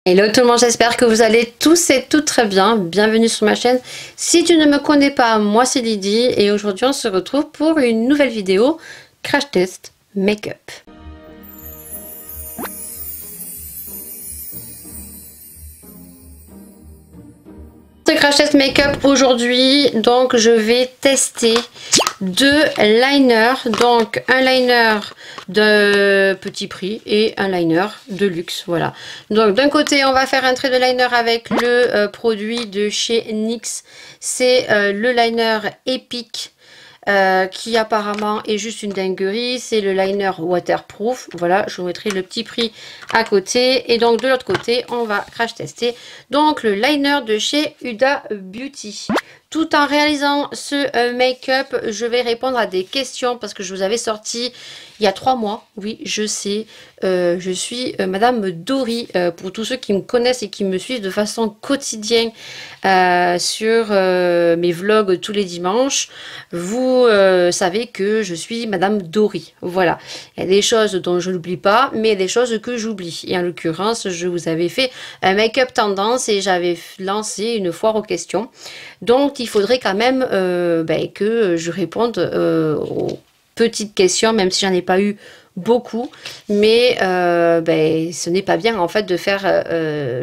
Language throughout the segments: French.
Hello tout le monde, j'espère que vous allez tous et toutes très bien. Bienvenue sur ma chaîne. Si tu ne me connais pas, moi c'est Lydie et aujourd'hui on se retrouve pour une nouvelle vidéo crash test make-up. Ce crash test make-up aujourd'hui, donc je vais tester deux liners, donc un liner de petit prix et un liner de luxe, voilà. Donc d'un côté on va faire un trait de liner avec le produit de chez NYX, c'est le liner Epic. Qui apparemment est juste une dinguerie, c'est le liner waterproof, voilà, je vous mettrai le petit prix à côté. Et donc de l'autre côté on va crash tester donc le liner de chez Huda Beauty. Tout en réalisant ce make-up, je vais répondre à des questions parce que je vous avais sorti il y a 3 mois. Oui, je sais, je suis Madame Dory. Pour tous ceux qui me connaissent et qui me suivent de façon quotidienne sur mes vlogs tous les dimanches, vous savez que je suis Madame Dory. Voilà, il y a des choses dont je n'oublie pas, mais il y a des choses que j'oublie. Et en l'occurrence, je vous avais fait un make-up tendance et j'avais lancé une foire aux questions. Donc, il faudrait quand même que je réponde aux petites questions, même si j'en ai pas eu beaucoup. Mais ce n'est pas bien en fait de faire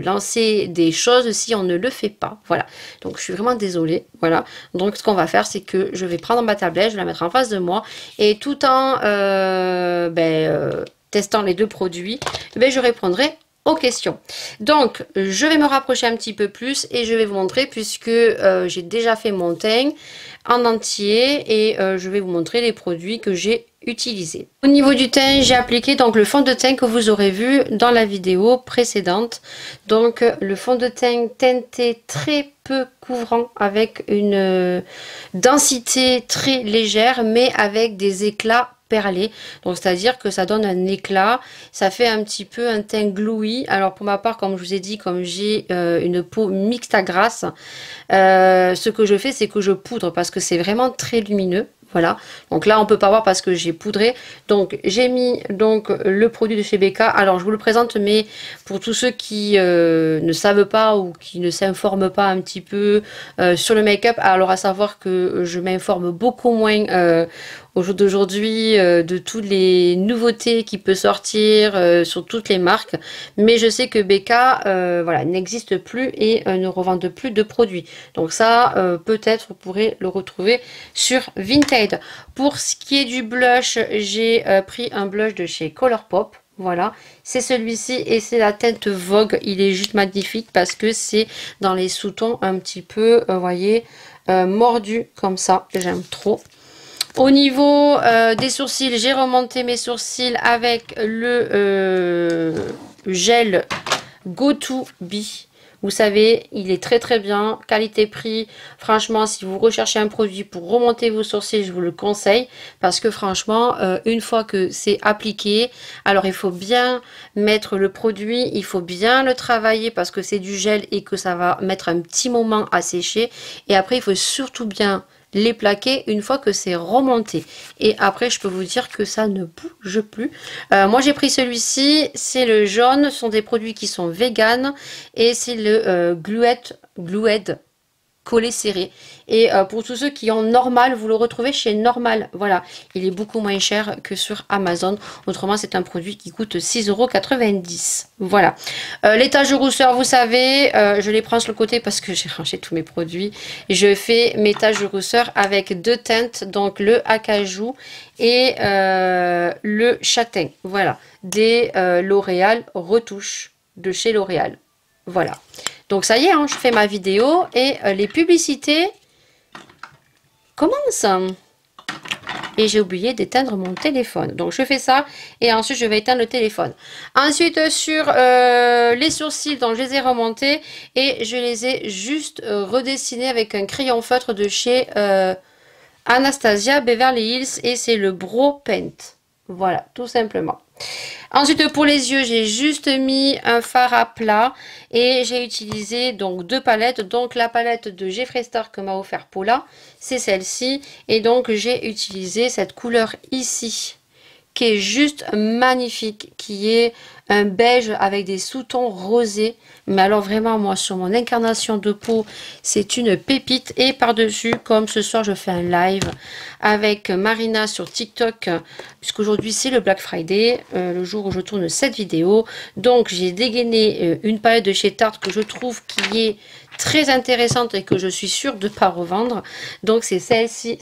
lancer des choses si on ne le fait pas. Voilà. Donc, je suis vraiment désolée. Voilà. Donc, ce qu'on va faire, c'est que je vais prendre ma tablette, je vais la mettre en face de moi. Et tout en testant les deux produits, je répondrai aux questions. Donc je vais me rapprocher un petit peu plus et je vais vous montrer, puisque j'ai déjà fait mon teint en entier, et je vais vous montrer les produits que j'ai utilisés. Au niveau du teint, j'ai appliqué donc le fond de teint que vous aurez vu dans la vidéo précédente. Donc le fond de teint teinté très peu couvrant avec une densité très légère mais avec des éclats perlé, donc c'est à dire que ça donne un éclat, ça fait un petit peu un teint glowy. Alors pour ma part, comme je vous ai dit, comme j'ai une peau mixte à grasse, ce que je fais, c'est que je poudre parce que c'est vraiment très lumineux. Voilà, donc là on peut pas voir parce que j'ai poudré. Donc j'ai mis donc le produit de chez Becca. Alors je vous le présente, mais pour tous ceux qui ne savent pas ou qui ne s'informent pas un petit peu sur le make-up, alors à savoir que je m'informe beaucoup moins au jour d'aujourd'hui de toutes les nouveautés qui peuvent sortir sur toutes les marques, mais je sais que Becca voilà, n'existe plus et ne revendent plus de produits. Donc ça peut-être vous pourrez le retrouver sur Vinted. Pour ce qui est du blush, j'ai pris un blush de chez Colourpop. Voilà, c'est celui-ci et c'est la teinte Vogue. Il est juste magnifique parce que c'est dans les sous-tons un petit peu, vous voyez, mordu comme ça. J'aime trop. Au niveau des sourcils, j'ai remonté mes sourcils avec le gel Go To Be. Vous savez, il est très très bien, qualité-prix. Franchement, si vous recherchez un produit pour remonter vos sourcils, je vous le conseille. Parce que franchement, une fois que c'est appliqué, alors il faut bien mettre le produit, il faut bien le travailler parce que c'est du gel et que ça va mettre un petit moment à sécher. Et après, il faut surtout bien les plaquer une fois que c'est remonté, et après je peux vous dire que ça ne bouge plus. Moi j'ai pris celui-ci, c'est le jaune, ce sont des produits qui sont vegan et c'est le Glued collé serré. Et pour tous ceux qui ont Normal, vous le retrouvez chez Normal. Voilà, il est beaucoup moins cher que sur Amazon. Autrement, c'est un produit qui coûte 6,90 €. Voilà. Les taches de rousseur, vous savez, je les prends sur le côté parce que j'ai rangé tous mes produits. Je fais mes taches de rousseur avec deux teintes, donc le acajou et le châtain. Voilà, des L'Oréal Retouche de chez L'Oréal. Voilà. Donc ça y est, hein, je fais ma vidéo et les publicités commencent. Et j'ai oublié d'éteindre mon téléphone. Donc je fais ça et ensuite je vais éteindre le téléphone. Ensuite sur les sourcils, donc je les ai remontés et je les ai juste redessinés avec un crayon feutre de chez Anastasia Beverly Hills et c'est le Brow Paint. Voilà, tout simplement. Ensuite pour les yeux, j'ai juste mis un fard à plat et j'ai utilisé donc deux palettes. Donc la palette de Jeffree Star que m'a offert Paula, c'est celle-ci, et donc j'ai utilisé cette couleur ici qui est juste magnifique, qui est un beige avec des sous-tons rosés. Mais alors vraiment, moi, sur mon incarnation de peau, c'est une pépite. Et par-dessus, comme ce soir, je fais un live avec Marina sur TikTok, puisqu'aujourd'hui, c'est le Black Friday, le jour où je tourne cette vidéo. Donc, j'ai dégainé une palette de chez Tarte que je trouve qui est très intéressante et que je suis sûre de ne pas revendre. Donc, c'est celle-ci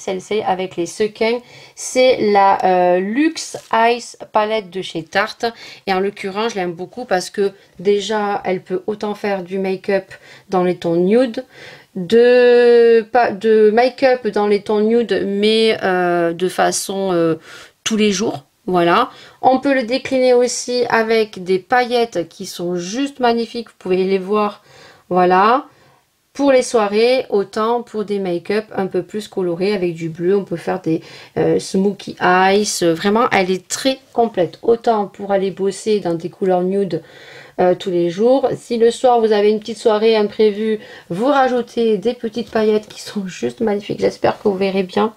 avec les sequins. C'est la Luxe Ice palette de chez Tarte. Et en l'occurrence, je l'aime beaucoup parce que déjà, elle peut autant faire du make-up dans les tons nude, de make-up dans les tons nude, mais de façon tous les jours. Voilà. On peut le décliner aussi avec des paillettes qui sont juste magnifiques. Vous pouvez les voir. Voilà. Pour les soirées, autant pour des make-up un peu plus colorés avec du bleu, on peut faire des smoky eyes. Vraiment, elle est très complète. Autant pour aller bosser dans des couleurs nude tous les jours. Si le soir, vous avez une petite soirée imprévue, vous rajoutez des petites paillettes qui sont juste magnifiques. J'espère que vous verrez bien.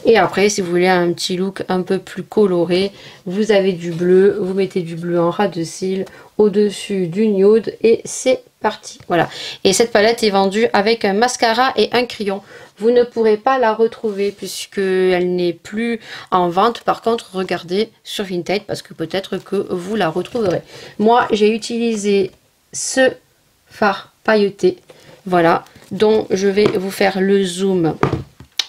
Et après, si vous voulez un petit look un peu plus coloré, vous avez du bleu, vous mettez du bleu en ras de cils, au-dessus du nude et c'est parti. Voilà. Et cette palette est vendue avec un mascara et un crayon. Vous ne pourrez pas la retrouver puisqu'elle n'est plus en vente. Par contre, regardez sur Vinted parce que peut-être que vous la retrouverez. Moi, j'ai utilisé ce fard pailleté. Voilà. Dont je vais vous faire le zoom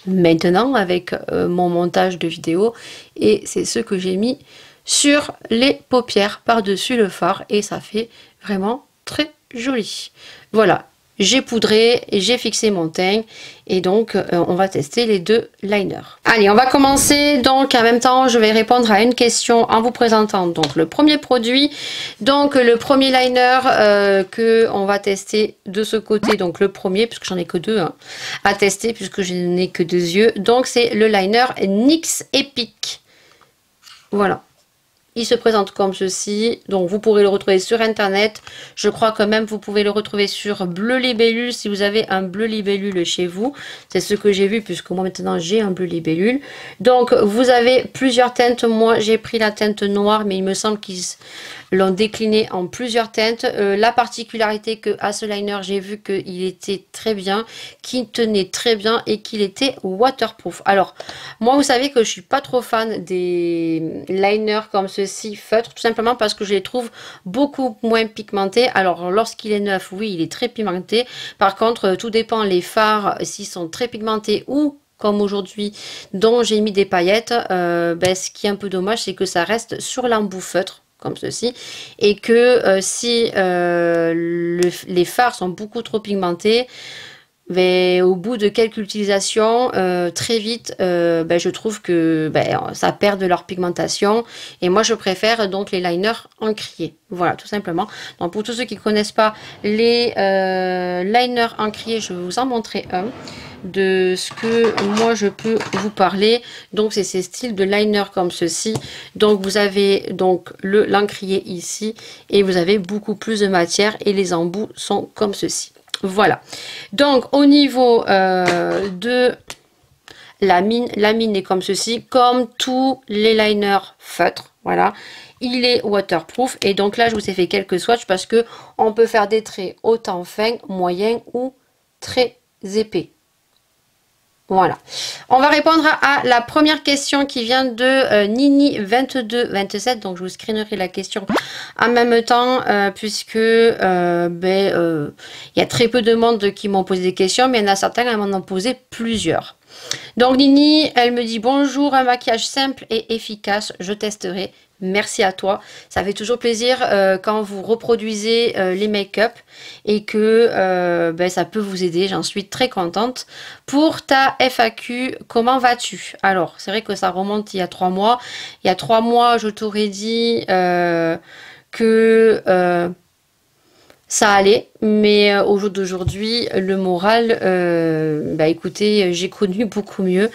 maintenant avec mon montage de vidéo, et c'est ce que j'ai mis sur les paupières par-dessus le fard et ça fait vraiment très joli. Voilà, j'ai poudré et j'ai fixé mon teint et donc on va tester les deux liners. Allez, on va commencer. Donc en même temps je vais répondre à une question en vous présentant donc le premier produit, donc le premier liner que on va tester de ce côté, donc le premier puisque j'en ai que deux hein, à tester puisque je n'ai que deux yeux. Donc c'est le liner NYX Epic. Voilà. Il se présente comme ceci, donc vous pourrez le retrouver sur internet. Je crois que même vous pouvez le retrouver sur Bleu Libellule si vous avez un Bleu Libellule chez vous. C'est ce que j'ai vu puisque moi maintenant j'ai un Bleu Libellule. Donc vous avez plusieurs teintes. Moi j'ai pris la teinte noire mais il me semble qu'ils l'ont décliné en plusieurs teintes. La particularité que à ce liner, j'ai vu qu'il était très bien, qu'il tenait très bien et qu'il était waterproof. Alors moi vous savez que je suis pas trop fan des liners comme ceci feutre, tout simplement parce que je les trouve beaucoup moins pigmentés. Alors lorsqu'il est neuf, oui il est très pigmenté. Par contre tout dépend les fards s'ils sont très pigmentés ou comme aujourd'hui dont j'ai mis des paillettes. Ce qui est un peu dommage c'est que ça reste sur l'embout feutre comme ceci et que si les fards sont beaucoup trop pigmentés, mais au bout de quelques utilisations, très vite, je trouve que ça perd de leur pigmentation. Et moi, je préfère donc les liners encriers. Voilà, tout simplement. Donc, pour tous ceux qui ne connaissent pas les liners encriers, je vais vous en montrer un de ce que moi je peux vous parler. Donc c'est ces styles de liner comme ceci. Donc vous avez donc l'encrier ici et vous avez beaucoup plus de matière et les embouts sont comme ceci. Voilà. Donc au niveau de la mine est comme ceci, comme tous les liners feutres. Voilà. Il est waterproof et donc là je vous ai fait quelques swatchs parce que on peut faire des traits autant fins, moyens ou très épais. Voilà, on va répondre à la première question qui vient de Nini2227. Donc je vous screenerai la question en même temps puisque il y a très peu de monde qui m'ont posé des questions, mais il y en a certains qui m'en ont posé plusieurs. Donc Nini, elle me dit bonjour, un maquillage simple et efficace, je testerai. Merci à toi, ça fait toujours plaisir quand vous reproduisez les make-up et que ça peut vous aider, j'en suis très contente. Pour ta FAQ, comment vas-tu? Alors, c'est vrai que ça remonte il y a 3 mois. Il y a 3 mois, je t'aurais dit que ça allait. Mais au jour d'aujourd'hui, le moral, bah écoutez, j'ai connu beaucoup mieux.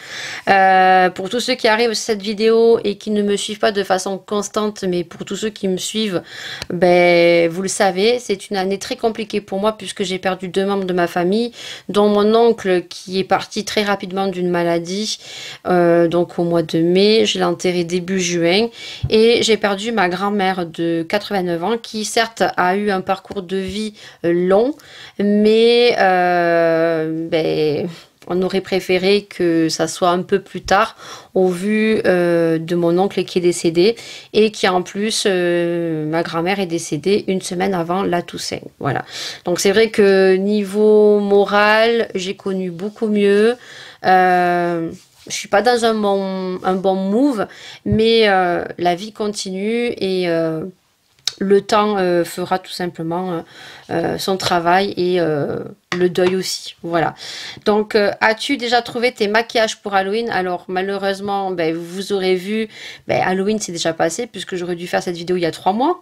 Pour tous ceux qui arrivent sur cette vidéo et qui ne me suivent pas de façon constante, mais pour tous ceux qui me suivent, ben, vous le savez, c'est une année très compliquée pour moi puisque j'ai perdu 2 membres de ma famille, dont mon oncle qui est parti très rapidement d'une maladie, donc au mois de mai, je l'ai enterré début juin, et j'ai perdu ma grand-mère de 89 ans qui certes a eu un parcours de vie long, mais ben, on aurait préféré que ça soit un peu plus tard au vu de mon oncle qui est décédé et qui en plus, ma grand-mère est décédée 1 semaine avant la Toussaint. Voilà. Donc c'est vrai que niveau moral, j'ai connu beaucoup mieux. Je suis pas dans un bon move, mais la vie continue et le temps fera tout simplement son travail et le deuil aussi. Voilà. Donc, as-tu déjà trouvé tes maquillages pour Halloween? Alors, malheureusement, ben, vous aurez vu, ben, Halloween c'est déjà passé puisque j'aurais dû faire cette vidéo il y a 3 mois.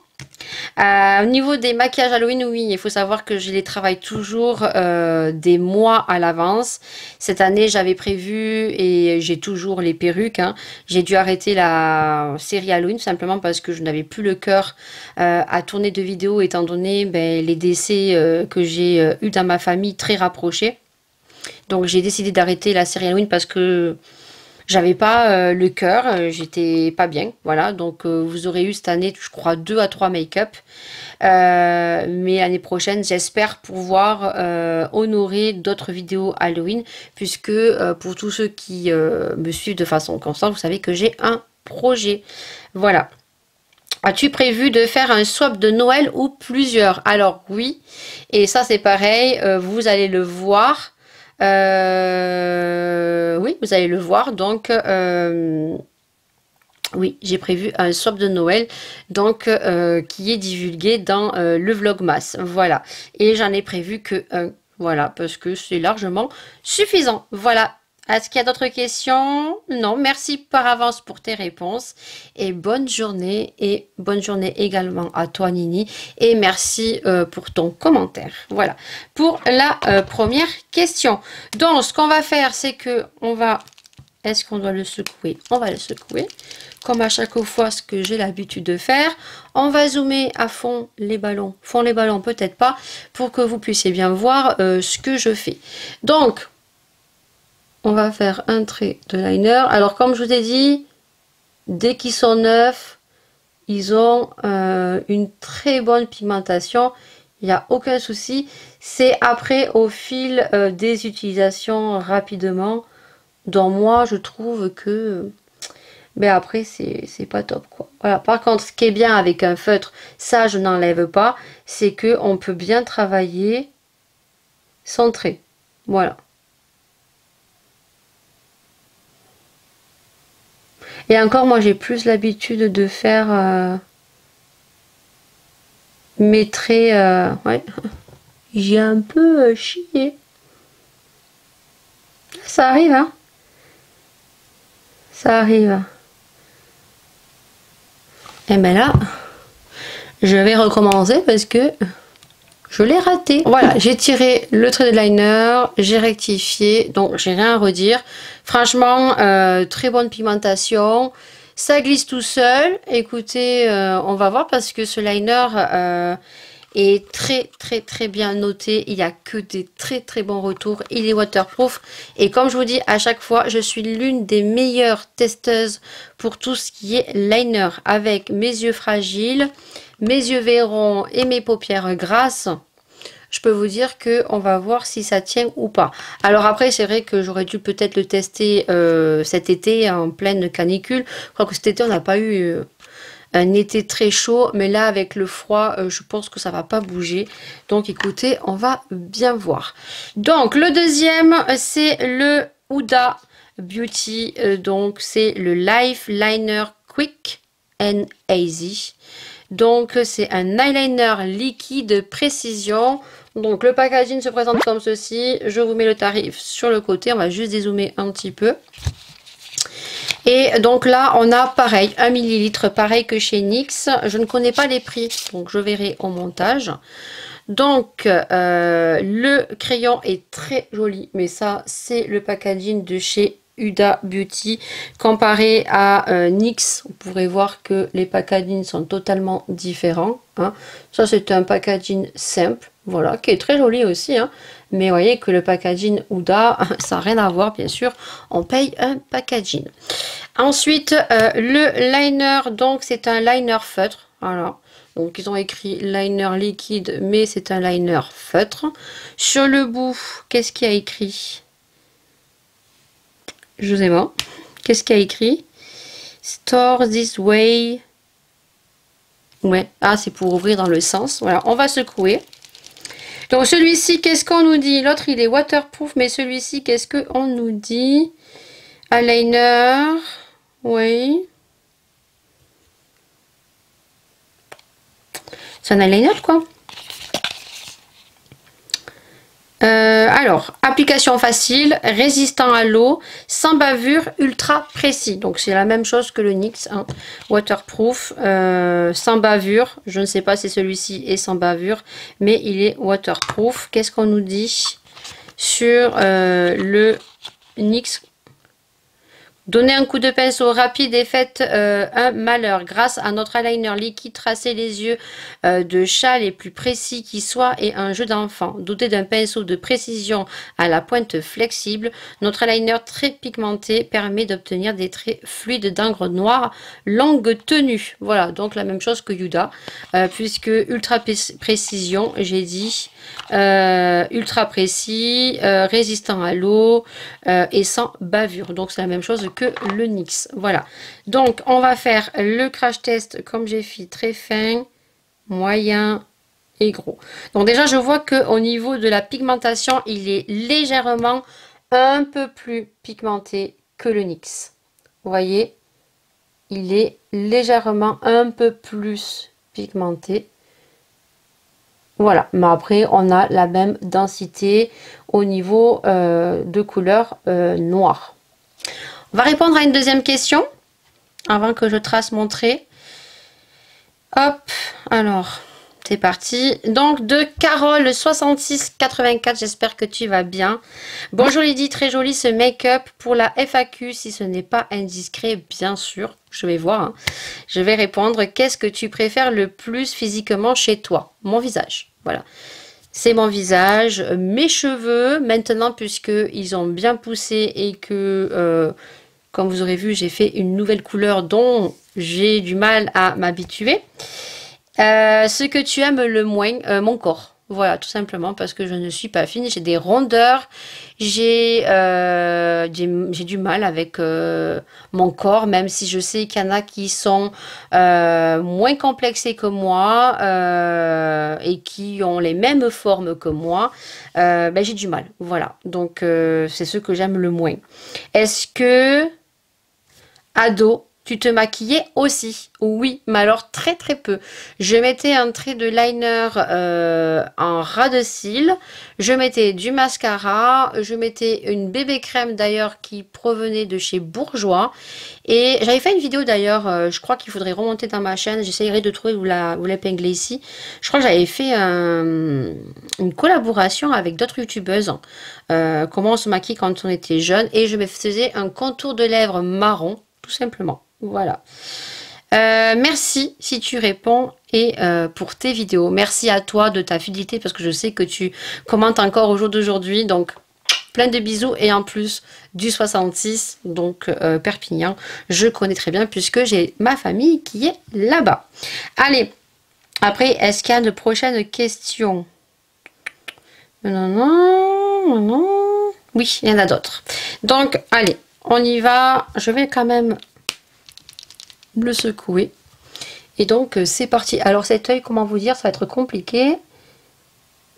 Au niveau des maquillages Halloween, oui, il faut savoir que je les travaille toujours des mois à l'avance. Cette année, j'avais prévu et j'ai toujours les perruques. Hein. J'ai dû arrêter la série Halloween simplement parce que je n'avais plus le cœur à tourner de vidéos étant donné ben, les décès que j'ai eu dans ma famille très rapprochés. Donc j'ai décidé d'arrêter la série Halloween parce que j'avais pas le cœur, j'étais pas bien, voilà. Donc vous aurez eu cette année, je crois, 2 à 3 make-up. Mais l'année prochaine, j'espère pouvoir honorer d'autres vidéos Halloween, puisque pour tous ceux qui me suivent de façon constante, vous savez que j'ai un projet. Voilà. As-tu prévu de faire un swap de Noël ou plusieurs? Alors oui, et ça c'est pareil, vous allez le voir. Oui, vous allez le voir. Donc, oui, j'ai prévu un swap de Noël, donc qui est divulgué dans le Vlogmas. Voilà. Et j'en ai prévu que un. Voilà, parce que c'est largement suffisant. Voilà. Est-ce qu'il y a d'autres questions? Non, merci par avance pour tes réponses. Et bonne journée également à toi Nini. Et merci pour ton commentaire. Voilà, pour la première question. Donc, ce qu'on va faire, c'est que on va... Est-ce qu'on doit le secouer? On va le secouer. Comme à chaque fois, ce que j'ai l'habitude de faire. On va zoomer à fond les ballons. Fond les ballons, peut-être pas, pour que vous puissiez bien voir ce que je fais. Donc, on va faire un trait de liner. Alors, comme je vous ai dit, dès qu'ils sont neufs, ils ont une très bonne pigmentation. Il n'y a aucun souci. C'est après, au fil des utilisations, rapidement, dont moi, je trouve que... Mais après, c'est pas top, quoi. Voilà. Par contre, ce qui est bien avec un feutre, ça, je n'enlève pas, c'est que on peut bien travailler sans trait. Voilà. Et encore, moi, j'ai plus l'habitude de faire mes traits... ouais. J'ai un peu chié. Ça arrive, hein. Ça arrive. Et bien là, je vais recommencer parce que je l'ai raté. Voilà, j'ai tiré le trait de liner, j'ai rectifié, donc j'ai rien à redire. Franchement, très bonne pigmentation. Ça glisse tout seul. Écoutez, on va voir parce que ce liner est très bien noté. Il n'y a que des très bons retours. Il est waterproof. Et comme je vous dis à chaque fois, je suis l'une des meilleures testeuses pour tout ce qui est liner. Avec mes yeux fragiles, mes yeux verrons et mes paupières grasses, je peux vous dire que on va voir si ça tient ou pas. Alors après, c'est vrai que j'aurais dû peut-être le tester cet été en pleine canicule. Je crois que cet été, on n'a pas eu un été très chaud, mais là avec le froid, je pense que ça va pas bouger. Donc écoutez, on va bien voir. Donc le deuxième, c'est le Huda Beauty. Donc c'est le Life Liner Quick and Easy. Donc c'est un eyeliner liquide précision. Donc le packaging se présente comme ceci. Je vous mets le tarif sur le côté. On va juste dézoomer un petit peu. Et donc là, on a pareil, 1 ml, pareil que chez NYX. Je ne connais pas les prix, donc je verrai au montage. Donc, le crayon est très joli, mais ça, c'est le packaging de chez Huda Beauty. Comparé à NYX, vous pourrez voir que les packagings sont totalement différents. Hein. Ça, c'est un packaging simple, voilà, qui est très joli aussi. Hein. Mais vous voyez que le packaging Huda, ça n'a rien à voir, bien sûr. On paye un packaging. Ensuite, le liner, donc c'est un liner feutre. Voilà. Donc ils ont écrit liner liquide, mais c'est un liner feutre. Sur le bout, qu'est-ce qu'il y a écrit? Je sais pas. Qu'est-ce qu'il y a écrit? Store this way. Ouais. Ah, c'est pour ouvrir dans le sens. Voilà, on va secouer. Donc celui-ci, qu'est-ce qu'on nous dit? L'autre, il est waterproof, mais celui-ci, qu'est-ce qu'on nous dit? Eyeliner. Oui. C'est un eyeliner, quoi. Alors, application facile, résistant à l'eau, sans bavure, ultra précis. Donc, c'est la même chose que le NYX, hein. Waterproof, sans bavure. Je ne sais pas si celui-ci est sans bavure, mais il est waterproof. Qu'est-ce qu'on nous dit sur le NYX? Donnez un coup de pinceau rapide et faites un malheur. Grâce à notre eyeliner liquide, tracez les yeux de chat les plus précis qui soient et un jeu d'enfant. Doté d'un pinceau de précision à la pointe flexible, notre eyeliner très pigmenté permet d'obtenir des traits fluides d'encre noire longue tenue. Voilà, donc la même chose que Huda, puisque ultra précision, j'ai dit, ultra précis, résistant à l'eau et sans bavure. Donc c'est la même chose que le NYX. Voilà, donc on va faire le crash test comme j'ai fait, très fin, moyen et gros. Donc déjà je vois que au niveau de la pigmentation, il est légèrement un peu plus pigmenté que le NYX. Vous voyez, il est légèrement un peu plus pigmenté. Voilà, mais après on a la même densité au niveau de couleur noire. On va répondre à une deuxième question avant que je trace mon trait. Hop, alors c'est parti. Donc de Carole 6684, j'espère que tu vas bien. Bonjour Lydie, très joli ce make-up pour la FAQ, si ce n'est pas indiscret, bien sûr. Je vais voir, hein. Je vais répondre. Qu'est-ce que tu préfères le plus physiquement chez toi? Mon visage, voilà. C'est mon visage, mes cheveux, maintenant puisque ils ont bien poussé et que, comme vous aurez vu, j'ai fait une nouvelle couleur dont j'ai du mal à m'habituer. Ce que tu aimes le moins, mon corps. Voilà, tout simplement parce que je ne suis pas fine, j'ai des rondeurs, j'ai du mal avec mon corps, même si je sais qu'il y en a qui sont moins complexés que moi et qui ont les mêmes formes que moi, ben, j'ai du mal. Voilà, donc c'est ce que j'aime le moins. Est-ce que, ado, tu te maquillais aussi? Oui, mais alors très très peu. Je mettais un trait de liner en ras de cils, je mettais du mascara, je mettais une bébé crème d'ailleurs qui provenait de chez Bourjois. Et j'avais fait une vidéo d'ailleurs, je crois qu'il faudrait remonter dans ma chaîne, j'essayerai de trouver, vous l'épingler ici. Je crois que j'avais fait une collaboration avec d'autres youtubeuses, comment on se maquille quand on était jeune, et je me faisais un contour de lèvres marron, tout simplement. Voilà. Merci si tu réponds et pour tes vidéos. Merci à toi de ta fidélité parce que je sais que tu commentes encore au jour d'aujourd'hui. Donc, plein de bisous et en plus du 66, donc Perpignan. Je connais très bien puisque j'ai ma famille qui est là-bas. Allez, après, est-ce qu'il y a de prochaines questions? Non, non, non. Oui, il y en a d'autres. Donc, allez, on y va. Je vais quand même le secouer et donc c'est parti. Alors cet œil, comment vous dire, ça va être compliqué.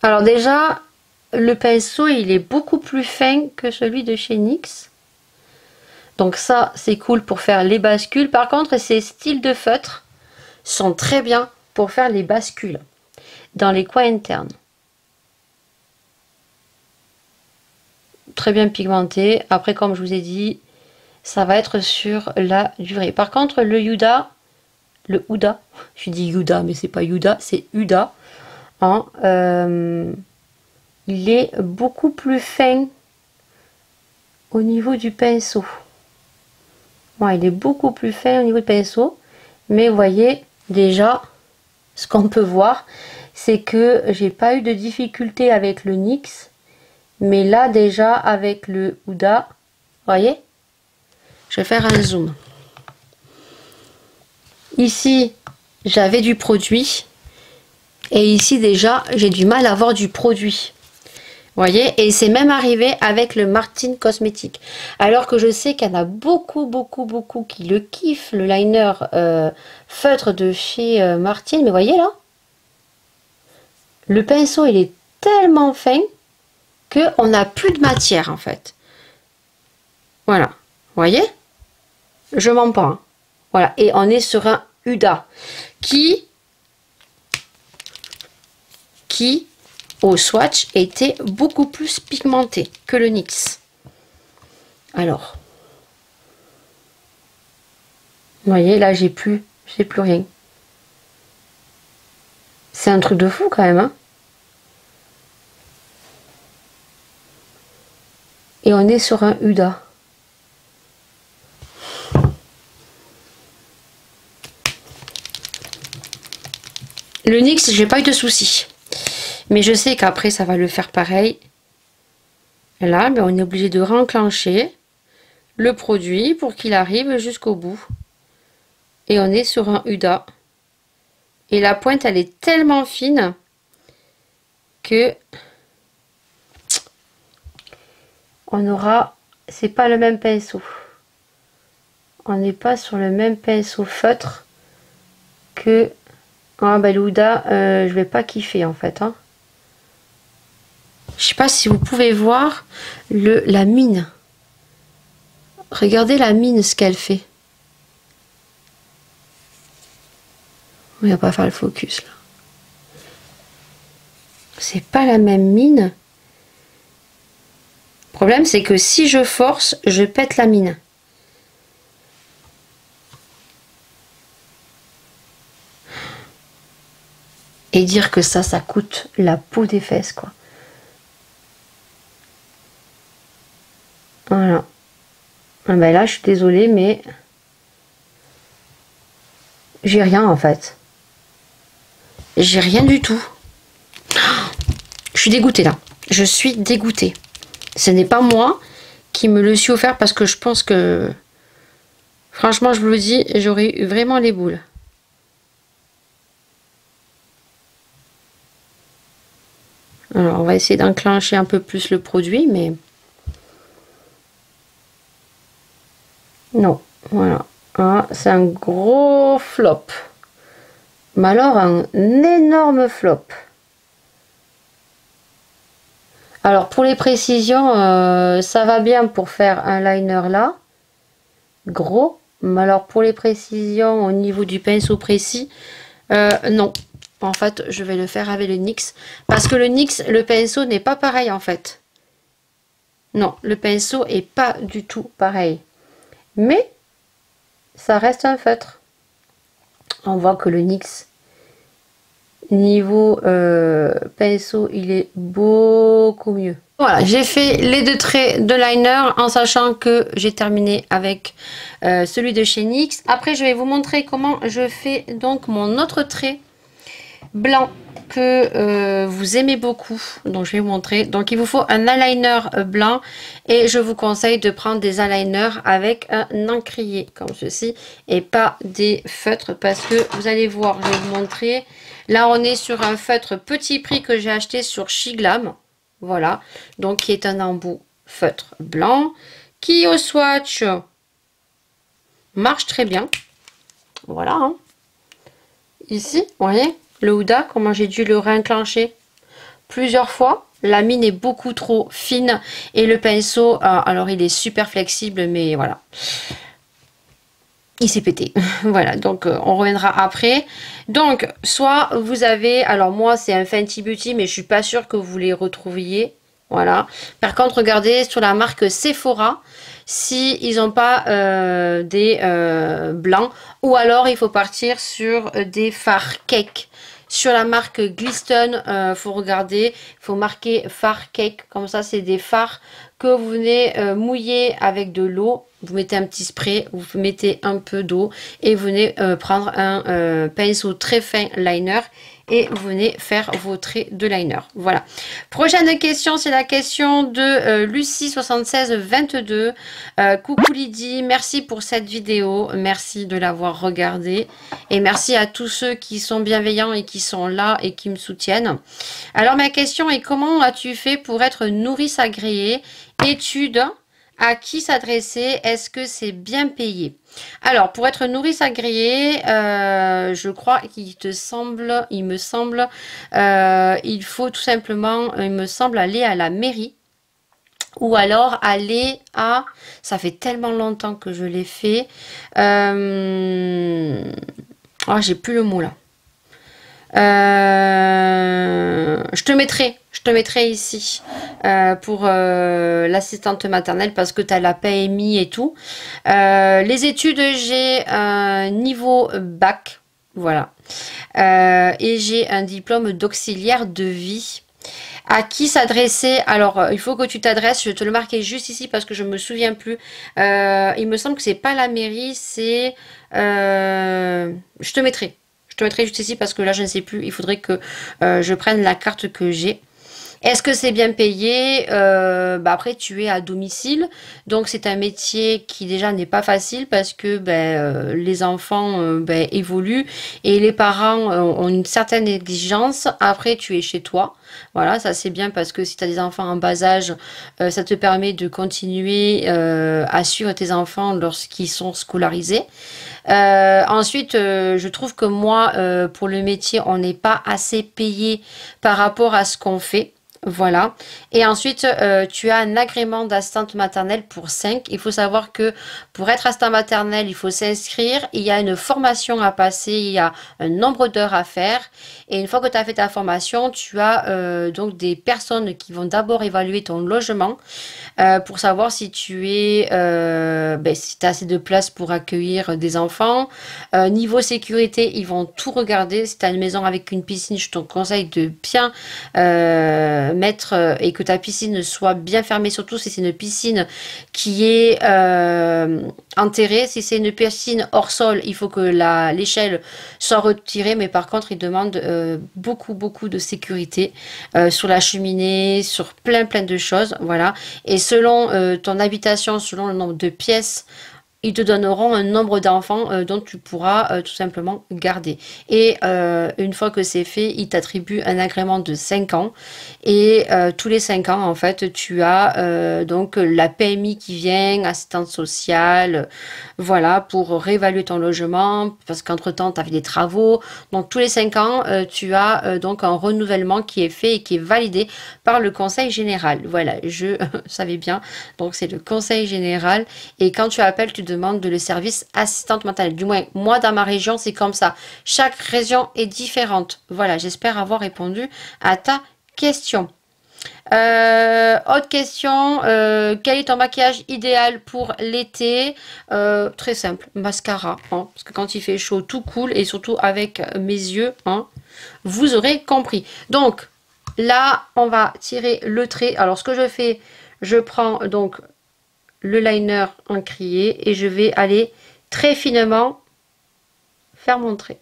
Alors déjà le pinceau il est beaucoup plus fin que celui de chez NYX, donc ça c'est cool pour faire les bascules. Par contre ces styles de feutre sont très bien pour faire les bascules dans les coins internes. Très bien pigmenté. Après comme je vous ai dit, ça va être sur la durée. Par contre, le Huda, je dis Huda, mais c'est pas Huda, c'est Huda. hein, il est beaucoup plus fin au niveau du pinceau. Ouais, il est beaucoup plus fin au niveau du pinceau. Mais vous voyez, déjà, ce qu'on peut voir, c'est que j'ai pas eu de difficulté avec le NYX. Mais là, déjà, avec le Huda, vous voyez, je vais faire un zoom. Ici, j'avais du produit. Et ici, déjà, j'ai du mal à avoir du produit. Vous voyez, et c'est même arrivé avec le Martin Cosmétique. Alors que je sais qu'il y en a beaucoup qui le kiffent, le liner feutre de chez Martin. Mais vous voyez là, le pinceau, il est tellement fin qu'on n'a plus de matière en fait. Voilà, vous voyez, je mens pas. Hein. Voilà, et on est sur un Huda qui au swatch était beaucoup plus pigmenté que le NYX. Alors, vous voyez, là j'ai plus rien. C'est un truc de fou quand même, hein. Et on est sur un Huda. Le NYX, j'ai pas eu de soucis. Mais je sais qu'après, ça va le faire pareil. Et là, ben, on est obligé de renclencher le produit pour qu'il arrive jusqu'au bout. Et on est sur un Huda. Et la pointe, elle est tellement fine que on aura... C'est pas le même pinceau. On n'est pas sur le même pinceau feutre que... Ah ben le Huda, je vais pas kiffer en fait. Hein. Je sais pas si vous pouvez voir la mine. Regardez la mine, ce qu'elle fait. On va pas faire le focus là. C'est pas la même mine. Le problème, c'est que si je force, je pète la mine. Et dire que ça coûte la peau des fesses, quoi. Voilà. Ah ben là, je suis désolée, mais j'ai rien en fait. J'ai rien du tout. Je suis dégoûtée là. Je suis dégoûtée. Ce n'est pas moi qui me le suis offert parce que je pense que, franchement, je vous le dis, j'aurais eu vraiment les boules. Alors, on va essayer d'enclencher un peu plus le produit, mais... Non, voilà. Ah, c'est un gros flop. Mais alors, un énorme flop. Alors, pour les précisions, ça va bien pour faire un liner là. Gros. Mais alors, pour les précisions au niveau du pinceau précis, non. En fait, je vais le faire avec le NYX. Parce que le NYX, le pinceau n'est pas pareil en fait. Non, le pinceau est pas du tout pareil. Mais, ça reste un feutre. On voit que le NYX, niveau pinceau, il est beaucoup mieux. Voilà, j'ai fait les deux traits de liner en sachant que j'ai terminé avec celui de chez NYX. Après, je vais vous montrer comment je fais donc mon autre trait blanc que vous aimez beaucoup. Donc, je vais vous montrer. Donc, il vous faut un eyeliner blanc et je vous conseille de prendre des eyeliners avec un encrier comme ceci et pas des feutres parce que vous allez voir, je vais vous montrer. Là, on est sur un feutre petit prix que j'ai acheté sur Shiglam. Voilà, donc qui est un embout feutre blanc qui au swatch marche très bien. Voilà. Hein. Ici, vous voyez, le Huda, comment j'ai dû le réenclencher plusieurs fois. La mine est beaucoup trop fine et le pinceau, alors il est super flexible, mais voilà. Il s'est pété. Voilà, donc on reviendra après. Donc, soit vous avez... Alors moi, c'est un Fenty Beauty, mais je suis pas sûre que vous les retrouviez. Voilà. Par contre, regardez sur la marque Sephora, si ils n'ont pas des blancs. Ou alors, il faut partir sur des fards cake. Sur la marque Glisten, faut regarder, faut marquer Fard Cake, comme ça c'est des fards que vous venez mouiller avec de l'eau. Vous mettez un petit spray, vous mettez un peu d'eau et vous venez prendre un pinceau très fin liner et vous venez faire vos traits de liner. Voilà. Prochaine question, c'est la question de Lucie7622. Coucou Lydie, merci pour cette vidéo. Merci de l'avoir regardée. Et merci à tous ceux qui sont bienveillants et qui sont là et qui me soutiennent. Alors ma question est, comment as-tu fait pour être nourrice agréée? Études, à qui s'adresser? Est-ce que c'est bien payé? Alors, pour être nourrice agréée, je crois il me semble, il faut tout simplement, il me semble, aller à la mairie. Ou alors aller à... Ça fait tellement longtemps que je l'ai fait. Oh, j'ai plus le mot là. Je te mettrai ici pour l'assistante maternelle parce que tu as la PMI et tout. Les études, j'ai un niveau bac, voilà. Et j'ai un diplôme d'auxiliaire de vie. À qui s'adresser? Alors, il faut que tu t'adresses, je vais te le marquer juste ici parce que je me souviens plus. Il me semble que c'est pas la mairie, c'est... Je te mettrai juste ici parce que là, je ne sais plus. Il faudrait que je prenne la carte que j'ai. Est-ce que c'est bien payé? Après, tu es à domicile. Donc, c'est un métier qui déjà n'est pas facile parce que les enfants évoluent et les parents ont une certaine exigence. Après, tu es chez toi. Voilà, ça c'est bien parce que si tu as des enfants en bas âge, ça te permet de continuer à suivre tes enfants lorsqu'ils sont scolarisés. Ensuite, je trouve que moi, pour le métier, on n'est pas assez payé par rapport à ce qu'on fait. Voilà. Et ensuite, tu as un agrément d'assistante maternelle pour 5. Il faut savoir que pour être assistant maternelle, il faut s'inscrire. Il y a une formation à passer. Il y a un nombre d'heures à faire. Et une fois que tu as fait ta formation, tu as donc des personnes qui vont d'abord évaluer ton logement pour savoir si tu es, si tu as assez de place pour accueillir des enfants. Niveau sécurité, ils vont tout regarder. Si tu as une maison avec une piscine, je te conseille de bien mettre et que ta piscine soit bien fermée, surtout si c'est une piscine qui est enterrée. Si c'est une piscine hors sol, il faut que l'échelle soit retirée, mais par contre, il demande beaucoup de sécurité sur la cheminée, sur plein de choses, voilà. Et selon ton habitation, selon le nombre de pièces, ils te donneront un nombre d'enfants dont tu pourras tout simplement garder. Et une fois que c'est fait, ils t'attribuent un agrément de 5 ans. Et tous les 5 ans, en fait, tu as donc la PMI qui vient, assistante sociale, voilà, pour réévaluer ton logement, parce qu'entre-temps, tu as fait des travaux. Donc, tous les 5 ans, tu as donc un renouvellement qui est fait et qui est validé par le Conseil général. Voilà, je savais bien. Donc, c'est le Conseil général. Et quand tu appelles, tu demande de le service assistante maternelle. Du moins, moi, dans ma région, c'est comme ça. Chaque région est différente. Voilà, j'espère avoir répondu à ta question. Autre question, quel est ton maquillage idéal pour l'été? Très simple, mascara, hein, parce que quand il fait chaud, tout coule, et surtout avec mes yeux, hein, vous aurez compris. Donc, là, on va tirer le trait. Alors, ce que je fais, je prends donc le liner encrier et je vais aller très finement faire mon trait.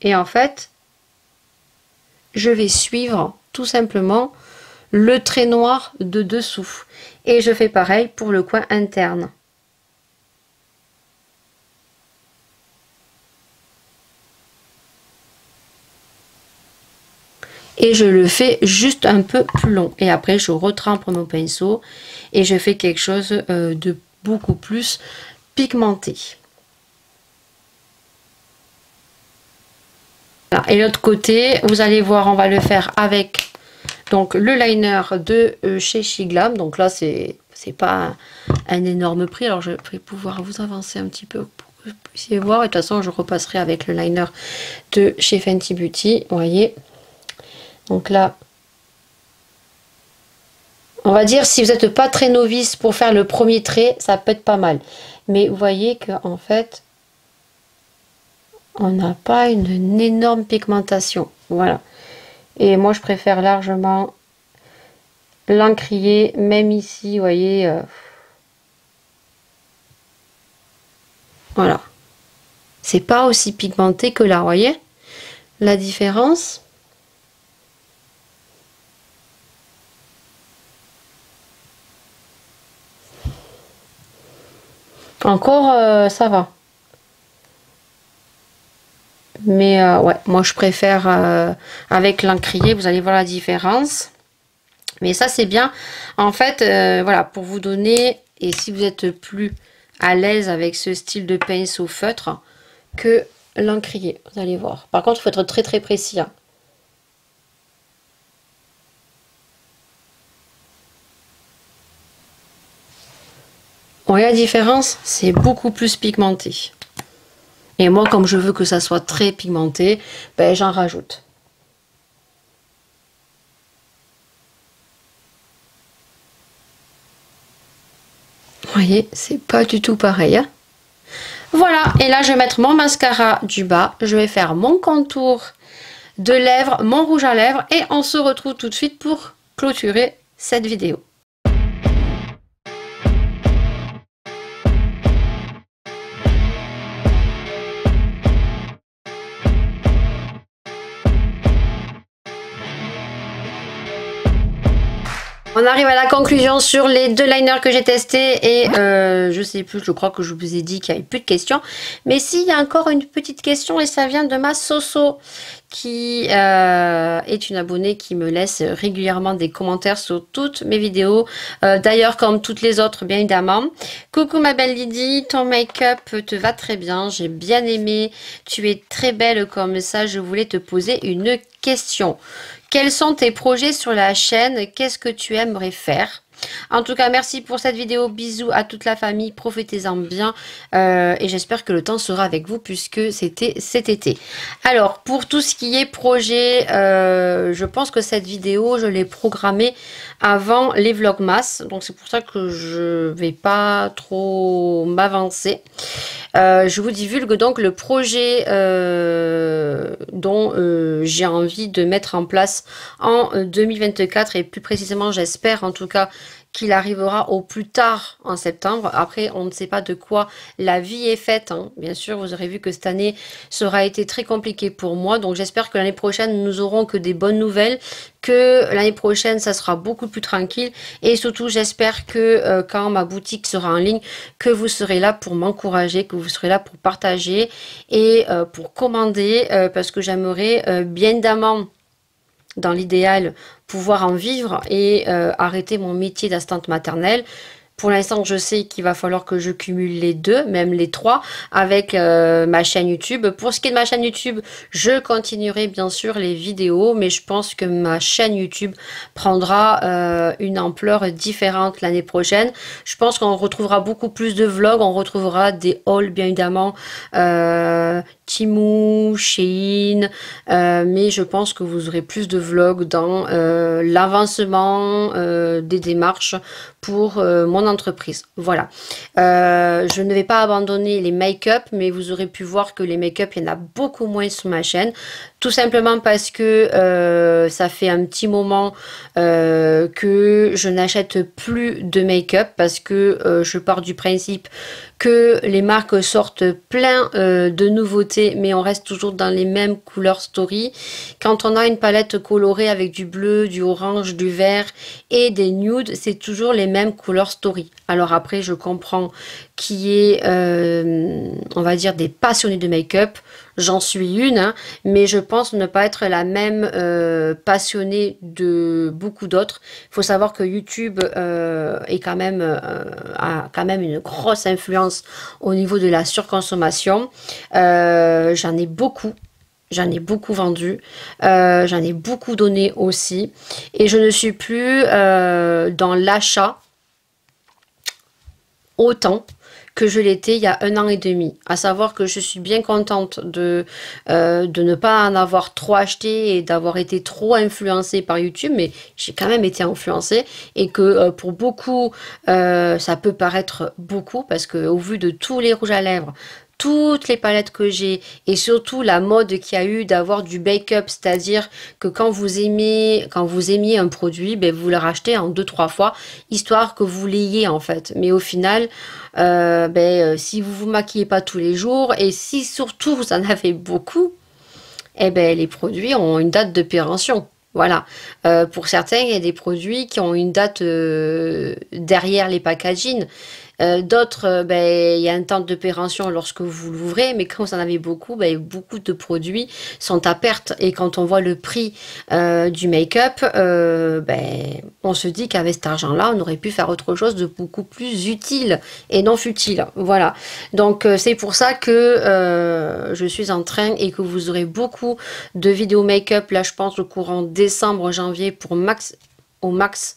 Et en fait, je vais suivre tout simplement le trait noir de dessous. Et je fais pareil pour le coin interne. Et je le fais juste un peu plus long. Et après, je retrempe mon pinceau et je fais quelque chose de beaucoup plus pigmenté. Et l'autre côté, vous allez voir, on va le faire avec donc le liner de chez Shiglam. Donc là, c'est pas un énorme prix. Alors, je vais pouvoir vous avancer un petit peu pour que vous puissiez voir. Et de toute façon, je repasserai avec le liner de chez Fenty Beauty. Vous voyez. Donc là, on va dire, si vous n'êtes pas très novice pour faire le premier trait, ça peut être pas mal. Mais vous voyez que en fait, on n'a pas une énorme pigmentation. Voilà. Et moi, je préfère largement l'encrier, même ici, vous voyez. Voilà. C'est pas aussi pigmenté que là, vous voyez la différence. Encore, ça va. Mais ouais, moi je préfère avec l'encrier, vous allez voir la différence. Mais ça c'est bien. En fait, voilà, pour vous donner, et si vous êtes plus à l'aise avec ce style de pinceau feutre que l'encrier, vous allez voir. Par contre, il faut être très très précis. Hein. Vous voyez la différence? C'est beaucoup plus pigmenté. Et moi, comme je veux que ça soit très pigmenté, ben, j'en rajoute. Vous voyez, c'est pas du tout pareil. Hein. Voilà, et là, je vais mettre mon mascara du bas. Je vais faire mon contour de lèvres, mon rouge à lèvres. Et on se retrouve tout de suite pour clôturer cette vidéo. On arrive à la conclusion sur les deux liners que j'ai testés et je sais plus, je crois que je vous ai dit qu'il n'y avait plus de questions. Mais si, il y a encore une petite question et ça vient de ma Soso qui est une abonnée qui me laisse régulièrement des commentaires sur toutes mes vidéos. D'ailleurs, comme toutes les autres, bien évidemment. Coucou ma belle Lydie, ton make-up te va très bien, j'ai bien aimé. Tu es très belle comme ça, je voulais te poser une question. Quels sont tes projets sur la chaîne? Qu'est-ce que tu aimerais faire? En tout cas, merci pour cette vidéo. Bisous à toute la famille. Profitez-en bien. Et j'espère que le temps sera avec vous puisque c'était cet été. Alors, pour tout ce qui est projet, je pense que cette vidéo, je l'ai programmée avant les Vlogmas. Donc, c'est pour ça que je vais pas trop m'avancer. Je vous divulgue donc le projet dont j'ai envie de mettre en place en 2024 et plus précisément j'espère en tout cas qu'il arrivera au plus tard en septembre. Après, on ne sait pas de quoi la vie est faite. Hein. Bien sûr, vous aurez vu que cette année sera été très compliquée pour moi. Donc, j'espère que l'année prochaine, nous aurons que des bonnes nouvelles, que l'année prochaine, ça sera beaucoup plus tranquille. Et surtout, j'espère que quand ma boutique sera en ligne, que vous serez là pour m'encourager, que vous serez là pour partager et pour commander parce que j'aimerais bien évidemment dans l'idéal, pouvoir en vivre et arrêter mon métier d'assistante maternelle. Pour l'instant, je sais qu'il va falloir que je cumule les deux, même les trois, avec ma chaîne YouTube. Pour ce qui est de ma chaîne YouTube, je continuerai bien sûr les vidéos, mais je pense que ma chaîne YouTube prendra une ampleur différente l'année prochaine. Je pense qu'on retrouvera beaucoup plus de vlogs, on retrouvera des hauls bien évidemment, Temu, Shein, mais je pense que vous aurez plus de vlogs dans l'avancement des démarches pour mon entreprise. Voilà. Je ne vais pas abandonner les make-up, mais vous aurez pu voir que les make-up, il y en a beaucoup moins sur ma chaîne. Tout simplement parce que ça fait un petit moment que je n'achète plus de make-up parce que je pars du principe que les marques sortent plein de nouveautés, mais on reste toujours dans les mêmes couleurs story. Quand on a une palette colorée avec du bleu, du orange, du vert et des nudes, c'est toujours les mêmes couleurs story. Alors après, je comprends qu'il y ait, on va dire, des passionnés de make-up. J'en suis une, hein, mais je pense ne pas être la même passionnée de beaucoup d'autres. Il faut savoir que YouTube est quand même, a quand même une grosse influence au niveau de la surconsommation. J'en ai beaucoup. J'en ai beaucoup vendu, j'en ai beaucoup donné aussi. Et je ne suis plus dans l'achat autant que je l'étais il y a 1 an et demi. À savoir que je suis bien contente de ne pas en avoir trop acheté et d'avoir été trop influencée par YouTube, mais j'ai quand même été influencée et que pour beaucoup, ça peut paraître beaucoup parce que au vu de tous les rouges à lèvres, toutes les palettes que j'ai et surtout la mode qu'il y a eu d'avoir du bake-up, c'est-à-dire que quand vous aimiez un produit, ben vous le rachetez en 2-3 fois, histoire que vous l'ayez en fait. Mais au final, si vous vous maquillez pas tous les jours et si surtout vous en avez beaucoup, eh ben les produits ont une date de péremption. Voilà. Pour certains, il y a des produits qui ont une date derrière les packaging. D'autres, il y a un temps de péremption lorsque vous l'ouvrez, mais quand vous en avez beaucoup, beaucoup de produits sont à perte. Et quand on voit le prix du make-up, on se dit qu'avec cet argent-là, on aurait pu faire autre chose de beaucoup plus utile et non futile. Voilà. Donc, c'est pour ça que je suis en train et que vous aurez beaucoup de vidéos make-up, là, je pense, au courant décembre, janvier, pour au max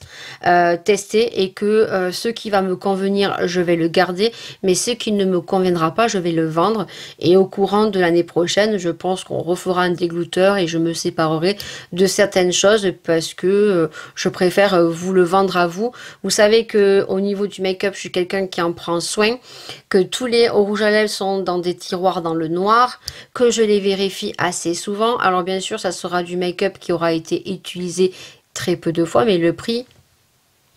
tester et que ce qui va me convenir je vais le garder, mais ce qui ne me conviendra pas je vais le vendre. Et au courant de l'année prochaine, je pense qu'on refera un dégoûteur et je me séparerai de certaines choses parce que je préfère vous le vendre à vous. Vous savez que au niveau du make-up, je suis quelqu'un qui en prend soin, que tous les rouges à lèvres sont dans des tiroirs dans le noir, que je les vérifie assez souvent. Alors bien sûr, ça sera du make-up qui aura été utilisé très peu de fois, mais le prix,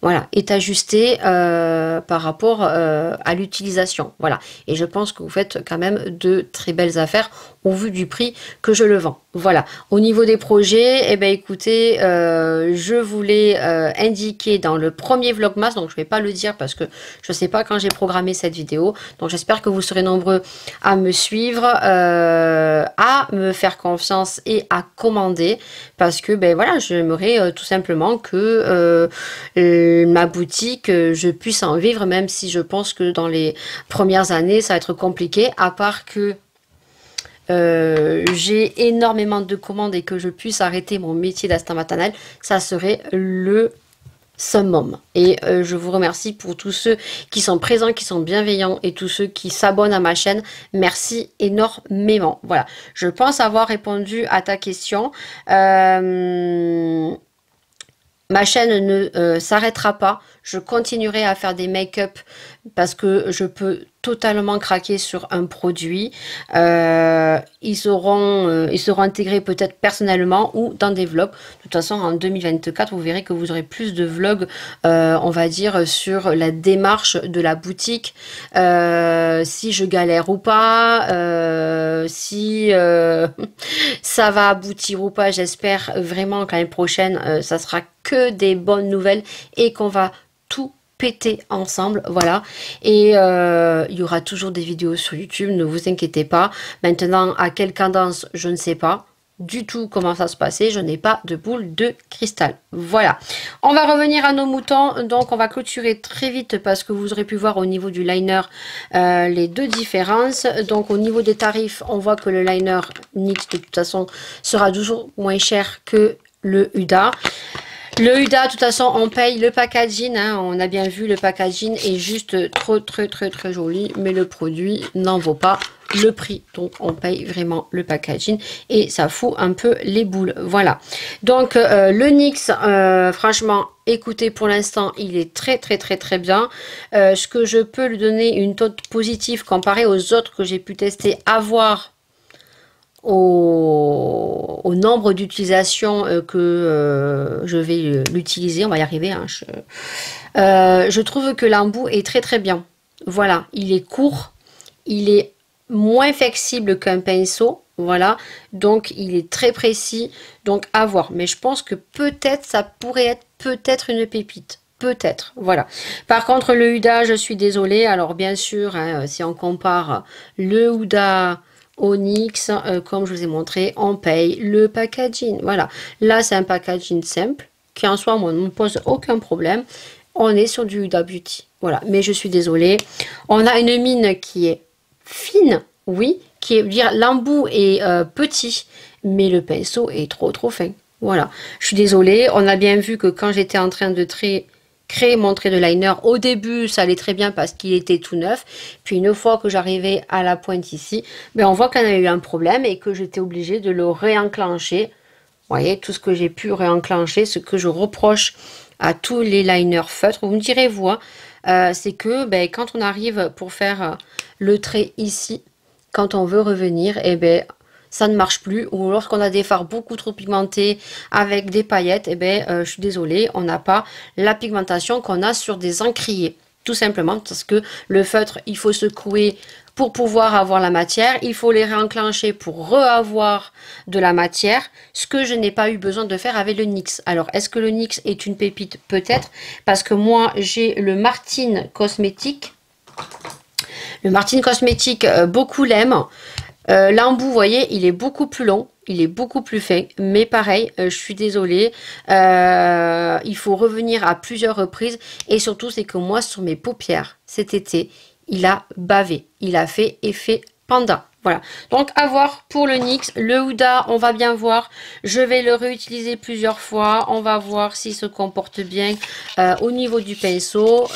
voilà, est ajusté par rapport à l'utilisation. Voilà. Et je pense que vous faites quand même de très belles affaires au vu du prix que je le vends. Voilà. Au niveau des projets, eh bien écoutez, je voulais indiquer dans le premier Vlogmas, donc je ne vais pas le dire parce que je ne sais pas quand j'ai programmé cette vidéo. Donc j'espère que vous serez nombreux à me suivre, à me faire confiance et à commander. Parce que voilà, j'aimerais tout simplement que ma boutique, je puisse en vivre, même si je pense que dans les premières années, ça va être compliqué, à part que j'ai énormément de commandes et que je puisse arrêter mon métier d'assistant maternel, ça serait le summum. Et je vous remercie pour tous ceux qui sont présents, qui sont bienveillants et tous ceux qui s'abonnent à ma chaîne. Merci énormément. Voilà, je pense avoir répondu à ta question. Ma chaîne ne s'arrêtera pas. Je continuerai à faire des make-up parce que je peux totalement craquer sur un produit. Ils seront intégrés peut-être personnellement ou dans des vlogs. De toute façon, en 2024, vous verrez que vous aurez plus de vlogs, on va dire, sur la démarche de la boutique. Si je galère ou pas, si ça va aboutir ou pas. J'espère vraiment que l'année prochaine, ça sera que des bonnes nouvelles et qu'on va tout péter ensemble, voilà. Et il y aura toujours des vidéos sur YouTube, ne vous inquiétez pas. Maintenant, à quelle cadence, je ne sais pas du tout comment ça se passait, je n'ai pas de boule de cristal. Voilà, on va revenir à nos moutons. Donc on va clôturer très vite parce que vous aurez pu voir au niveau du liner les deux différences. Donc au niveau des tarifs, on voit que le liner NYX de toute façon sera toujours moins cher que le Huda. Le Huda, de toute façon, on paye le packaging, hein, on a bien vu, le packaging est juste trop, très joli, mais le produit n'en vaut pas le prix. Donc, on paye vraiment le packaging et ça fout un peu les boules. Voilà. Donc, le NYX, franchement, écoutez, pour l'instant, il est très bien. Ce que je peux lui donner une note positive comparé aux autres que j'ai pu tester, avoir au nombre d'utilisations que je vais l'utiliser, on va y arriver, hein, je trouve que l'embout est très bien. Voilà, il est court, il est moins flexible qu'un pinceau, voilà, donc il est très précis, donc à voir. Mais je pense que peut-être ça pourrait être peut-être une pépite. Peut-être, voilà. Par contre, le Huda, je suis désolée. Alors, bien sûr, hein, si on compare le Huda au NYX, comme je vous ai montré, on paye le packaging. Voilà. Là, c'est un packaging simple qui en soi, moi, ne me pose aucun problème. On est sur du Huda Beauty. Voilà. Mais je suis désolée. On a une mine qui est fine, oui, qui est, dire, l'embout est petit, mais le pinceau est trop fin. Voilà. Je suis désolée. On a bien vu que quand j'étais en train de créer mon trait de liner, au début ça allait très bien parce qu'il était tout neuf, puis une fois que j'arrivais à la pointe ici, on voit qu'on a eu un problème et que j'étais obligée de le réenclencher. Vous voyez, tout ce que j'ai pu réenclencher, ce que je reproche à tous les liners feutres, vous me direz vous, hein, c'est que quand on arrive pour faire le trait ici, quand on veut revenir, eh ben, ça ne marche plus. Ou lorsqu'on a des fards beaucoup trop pigmentés avec des paillettes, eh ben, je suis désolée, on n'a pas la pigmentation qu'on a sur des encriers. Tout simplement parce que le feutre, il faut secouer pour pouvoir avoir la matière. Il faut les réenclencher pour re-avoir de la matière. Ce que je n'ai pas eu besoin de faire avec le NYX. Alors, est-ce que le NYX est une pépite? Peut-être. Parce que moi, j'ai le Martine Cosmétique. Le Martine Cosmétique, beaucoup l'aiment. L'embout, vous voyez, il est beaucoup plus long. Il est beaucoup plus fin, mais pareil, je suis désolée, il faut revenir à plusieurs reprises, et surtout c'est que moi sur mes paupières cet été, il a bavé, il a fait effet panda. Voilà, donc à voir pour le NYX. Le Huda, on va bien voir, je vais le réutiliser plusieurs fois, on va voir s'il se comporte bien au niveau du pinceau.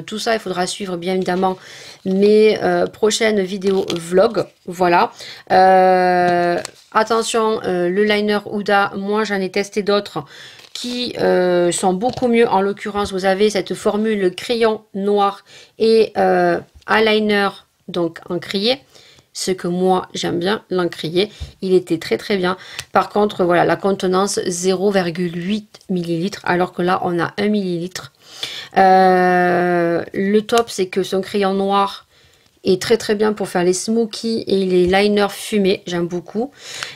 Tout ça, il faudra suivre bien évidemment mes prochaines vidéos vlog. Voilà, attention, le liner Huda, moi j'en ai testé d'autres qui sont beaucoup mieux. En l'occurrence, vous avez cette formule crayon noir et eyeliner, donc encrier. Ce que moi j'aime bien, l'encrier, il était très très bien. Par contre, voilà, la contenance 0,8 ml, alors que là on a 1 ml. Le top, c'est que son crayon noir est très très bien pour faire les smokies et les liners fumés, j'aime beaucoup.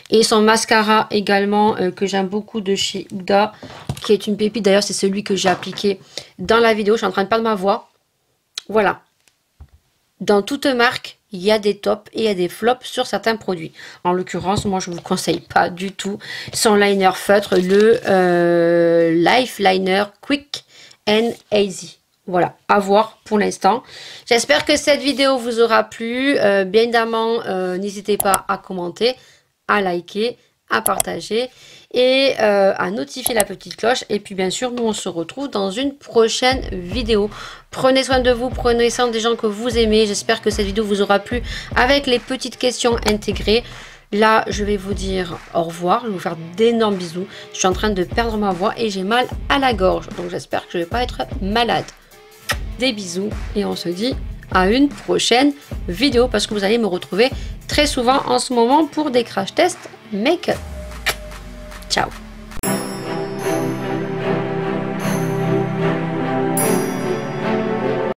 Et son mascara également, que j'aime beaucoup, de chez Huda, qui est une pépite. D'ailleurs, c'est celui que j'ai appliqué dans la vidéo. Je suis en train de perdre ma voix. Voilà. Dans toute marque, il y a des tops et il y a des flops sur certains produits. En l'occurrence, moi, je ne vous conseille pas du tout son liner feutre, le Life Liner Quick and Easy. Voilà, à voir pour l'instant. J'espère que cette vidéo vous aura plu. Bien évidemment, n'hésitez pas à commenter, à liker, à partager et à notifier la petite cloche. Et puis bien sûr, nous on se retrouve dans une prochaine vidéo. Prenez soin de vous, prenez soin des gens que vous aimez. J'espère que cette vidéo vous aura plu avec les petites questions intégrées. Là, je vais vous dire au revoir. Je vais vous faire d'énormes bisous. Je suis en train de perdre ma voix et j'ai mal à la gorge. Donc j'espère que je ne vais pas être malade. Des bisous et on se dit à une prochaine vidéo parce que vous allez me retrouver très souvent en ce moment pour des crash tests make-up. Ciao.